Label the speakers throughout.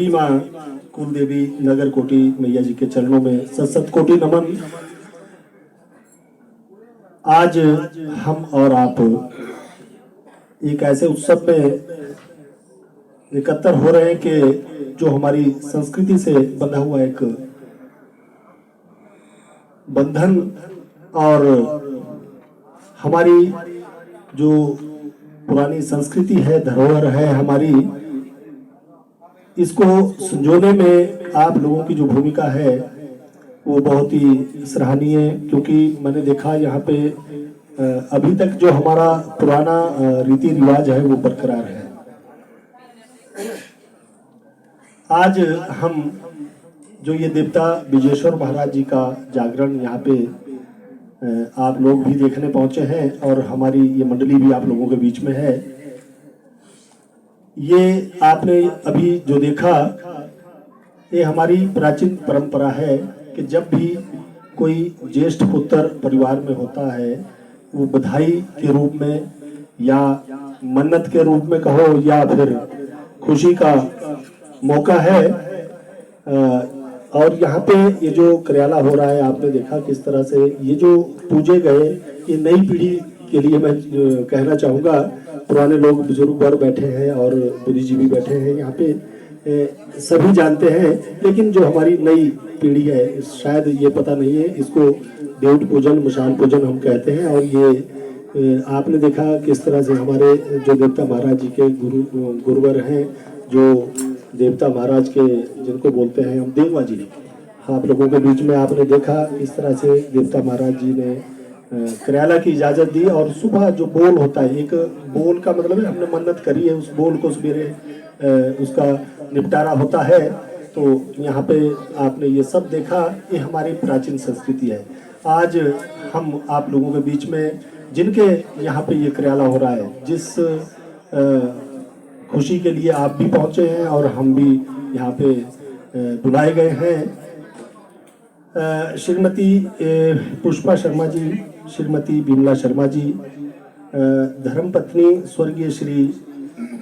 Speaker 1: देवी माँ कुल देवी नगर कोटि मैया जी के चरणों में सत सत कोटि नमन। आज हम और आप एक ऐसे उत्सव में एकत्र हो रहे हैं कि जो हमारी संस्कृति से बंधा हुआ एक बंधन और हमारी जो पुरानी संस्कृति है, धरोहर है हमारी, इसको संजोने में आप लोगों की जो भूमिका है वो बहुत ही सराहनीय है। क्योंकि मैंने देखा यहाँ पे अभी तक जो हमारा पुराना रीति रिवाज है वो बरकरार है। आज हम जो ये देवता विजेश्वर महाराज जी का जागरण यहाँ पे आप लोग भी देखने पहुंचे हैं और हमारी ये मंडली भी आप लोगों के बीच में है। ये आपने अभी जो देखा, ये हमारी प्राचीन परंपरा है कि जब भी कोई ज्येष्ठ पुत्र परिवार में होता है, वो बधाई के रूप में या मन्नत के रूप में कहो या फिर खुशी का मौका है। और यहाँ पे ये जो कर्याला हो रहा है, आपने देखा किस तरह से ये जो पूजे गए, ये नई पीढ़ी के लिए मैं कहना चाहूँगा। पुराने लोग बुजुर्ग वर्ग बैठे हैं और बुद्धिजीवी बैठे हैं यहाँ पे, सभी जानते हैं, लेकिन जो हमारी नई पीढ़ी है शायद ये पता नहीं है। इसको देवट पूजन, मशाल पूजन हम कहते हैं। और ये आपने देखा किस तरह से हमारे जो देवता महाराज जी के गुरुवर हैं, जो देवता महाराज के जिनको बोलते हैं हम देवा जी, आप लोगों के बीच में आपने देखा इस तरह से देवता महाराज जी ने कर्याला की इजाजत दी। और सुबह जो बोल होता है, एक बोल का मतलब है हमने मन्नत करी है, उस बोल को सवेरे उसका निपटारा होता है। तो यहाँ पे आपने ये सब देखा, ये हमारी प्राचीन संस्कृति है। आज हम आप लोगों के बीच में जिनके यहाँ पे ये कर्याला हो रहा है, जिस खुशी के लिए आप भी पहुँचे हैं और हम भी यहाँ पे बुलाए गए हैं। श्रीमती पुष्पा शर्मा जी, श्रीमती विमला शर्मा जी, धर्मपत्नी स्वर्गीय श्री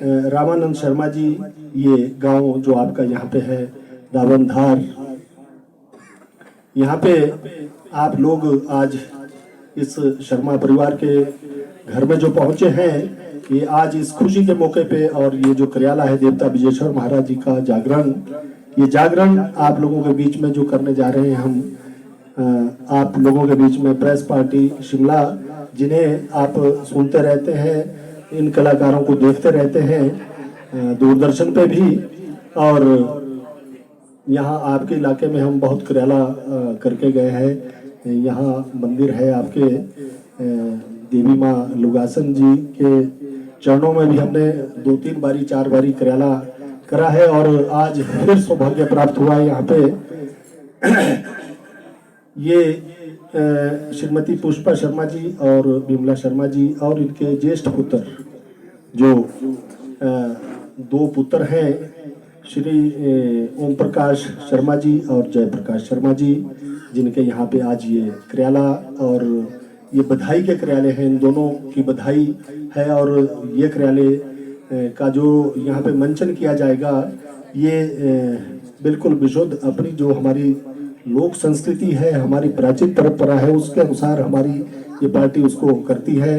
Speaker 1: रामानंद शर्मा जी, ये गांव जो आपका यहाँ पे है दावनधार, यहाँ पे आप लोग आज इस शर्मा परिवार के घर में जो पहुँचे हैं, ये आज इस खुशी के मौके पे, और ये जो कर्याला है देवता विजेश्वर महाराज जी का जागरण, ये जागरण आप लोगों के बीच में जो करने जा रहे हैं हम, आप लोगों के बीच में प्रेस पार्टी शिमला, जिन्हें आप सुनते रहते हैं, इन कलाकारों को देखते रहते हैं दूरदर्शन पे भी। और यहाँ आपके इलाके में हम बहुत कर्याला करके गए हैं। यहाँ मंदिर है आपके देवी माँ लुगासन जी के चरणों में भी हमने 2-3 बारी 4 बारी कर्याला करा है। और आज फिर सौभाग्य प्राप्त हुआ है यहाँ पे। ये श्रीमती पुष्पा शर्मा जी और विमला शर्मा जी और इनके ज्येष्ठ पुत्र, जो 2 पुत्र हैं, श्री ओम प्रकाश शर्मा जी और जय प्रकाश शर्मा जी, जिनके यहाँ पे आज ये कर्याला और ये बधाई के कर्याले हैं। इन दोनों की बधाई है। और ये कर्याले का जो यहाँ पे मंचन किया जाएगा, ये बिल्कुल विशुद्ध अपनी जो हमारी लोक संस्कृति है, हमारी प्राचीन परंपरा है, उसके अनुसार हमारी ये पार्टी उसको करती है।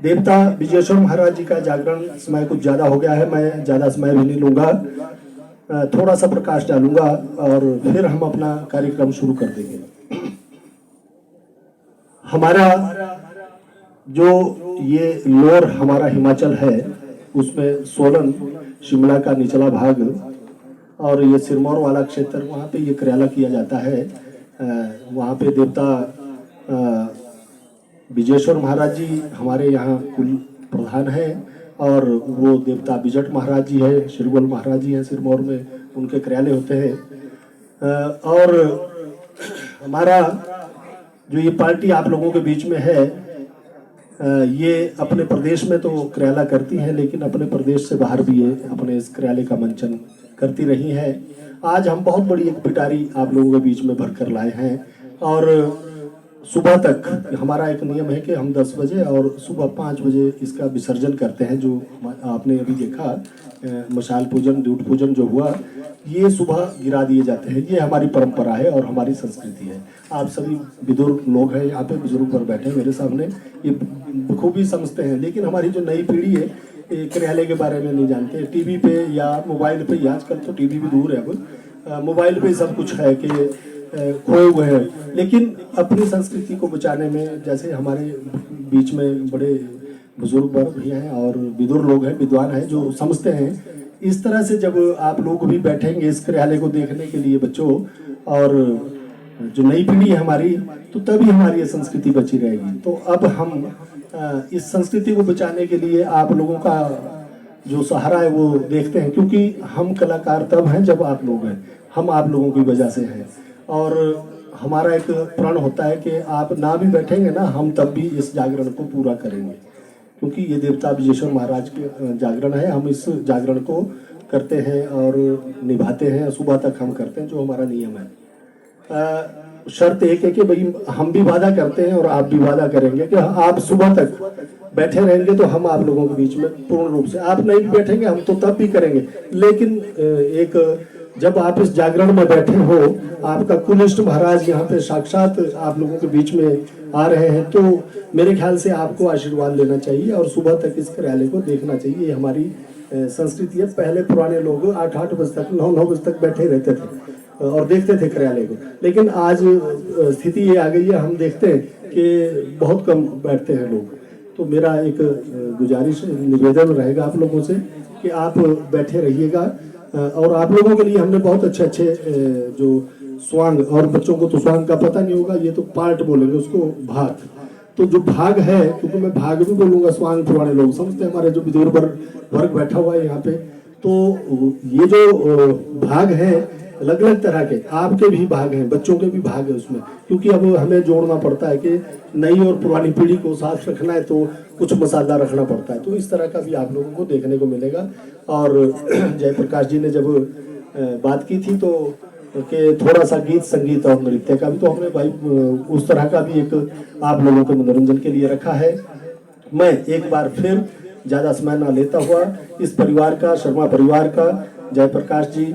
Speaker 1: देवता विजयेश्वर महाराज जी का जागरण समय कुछ ज्यादा हो गया है, मैं ज्यादा समय भी नहीं लूंगा, थोड़ा सा प्रकाश डालूंगा और फिर हम अपना कार्यक्रम शुरू कर देंगे। हमारा जो ये लोअर हमारा हिमाचल है, उसमें सोलन, शिमला का निचला भाग और ये सिरमौर वाला क्षेत्र, वहाँ पे ये क्रियाला किया जाता है। वहाँ पे देवता विजयेश्वर महाराज जी हमारे यहाँ कुल प्रधान है और वो देवता बिजट महाराज जी है, श्रीगोल महाराज जी हैं सिरमौर में, उनके क्रियाले होते हैं। और हमारा जो ये पार्टी आप लोगों के बीच में है, ये अपने प्रदेश में तो क्रियाला करती हैं, लेकिन अपने प्रदेश से बाहर भी ये अपने इस क्रियाले का मंचन करती रही है। आज हम बहुत बड़ी एक पिटारी आप लोगों के बीच में भरकर लाए हैं और सुबह तक हमारा एक नियम है कि हम 10 बजे और सुबह 5 बजे इसका विसर्जन करते हैं। जो आपने अभी देखा मशाल पूजन, दूध पूजन जो हुआ, ये सुबह गिरा दिए जाते हैं। ये हमारी परंपरा है और हमारी संस्कृति है। आप सभी बुजुर्ग लोग हैं यहाँ पे, बुजुर्ग पर बैठे हैं मेरे सामने, ये बखूबी समझते हैं, लेकिन हमारी जो नई पीढ़ी है क्रियाले के बारे में नहीं जानते। टीवी पे या मोबाइल पे, आजकल तो टीवी भी दूर है, अब मोबाइल पे सब कुछ है कि खोए हुए हैं। लेकिन अपनी संस्कृति को बचाने में, जैसे हमारे बीच में बड़े बुजुर्ग वर्ग भी हैं और विदुर लोग हैं, विद्वान हैं जो समझते हैं, इस तरह से जब आप लोग भी बैठेंगे इस क्रियाले को देखने के लिए बच्चों, और जो नई पीढ़ी है हमारी, तो तभी हमारी ये संस्कृति बची रहेगी। तो अब हम इस संस्कृति को बचाने के लिए आप लोगों का जो सहारा है वो देखते हैं, क्योंकि हम कलाकार तब हैं जब आप लोग हैं, हम आप लोगों की वजह से हैं। और हमारा एक प्रण होता है कि आप ना भी बैठेंगे ना, हम तब भी इस जागरण को पूरा करेंगे, क्योंकि ये देवता विजयेश्वर महाराज के जागरण है। हम इस जागरण को करते हैं और निभाते हैं, सुबह तक हम करते हैं, जो हमारा नियम है। शर्त एक है कि भाई हम भी वादा करते हैं और आप भी वादा करेंगे कि आप सुबह तक बैठे रहेंगे, तो हम आप लोगों के बीच में पूर्ण रूप से, आप नहीं बैठेंगे हम तो तब भी करेंगे। लेकिन एक जब आप इस जागरण में बैठे हो, आपका कुलइष्ट महाराज यहाँ पे साक्षात आप लोगों के बीच में आ रहे हैं, तो मेरे ख्याल से आपको आशीर्वाद लेना चाहिए और सुबह तक इस कार्यालय को देखना चाहिए। ये हमारी संस्कृति है। पहले पुराने लोग 8-8 बजे तक, 9-9 बजे तक बैठे रहते थे और देखते थे कार्यालय को, लेकिन आज स्थिति ये आ गई है, हम देखते हैं कि बहुत कम बैठते हैं लोग। तो मेरा एक गुजारिश, निवेदन रहेगा आप लोगों से कि आप बैठे रहिएगा। और आप लोगों के लिए हमने बहुत अच्छे जो स्वांग, और बच्चों को तो स्वांग का पता नहीं होगा, ये तो पार्ट बोलेंगे उसको, भाग। तो जो भाग है, क्योंकि मैं भाग भी बोलूंगा, स्वांग पुराने लोग समझते हैं, हमारे जो विदुर वर्ग बैठा हुआ है यहाँ पे, तो ये जो भाग है अलग अलग तरह के, आपके भी भाग हैं, बच्चों के भी भाग है उसमें, क्योंकि अब हमें जोड़ना पड़ता है कि नई और पुरानी पीढ़ी को साथ रखना है, तो कुछ मसाला रखना पड़ता है। तो इस तरह का भी आप लोगों को देखने को मिलेगा। और जयप्रकाश जी ने जब बात की थी तो कि थोड़ा सा गीत संगीत और नृत्य का भी, तो हमने भाई उस तरह का भी एक आप लोगों के मनोरंजन के लिए रखा है। मैं एक बार फिर ज्यादा समय ना लेता हुआ इस परिवार का, शर्मा परिवार का, जयप्रकाश जी,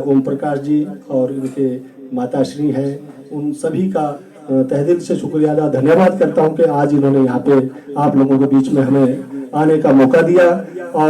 Speaker 1: ओम प्रकाश जी और इनके माता श्री हैं, उन सभी का तहे दिल से शुक्रिया अदा, धन्यवाद करता हूं कि आज इन्होंने यहाँ पे आप लोगों के बीच में हमें आने का मौका दिया। और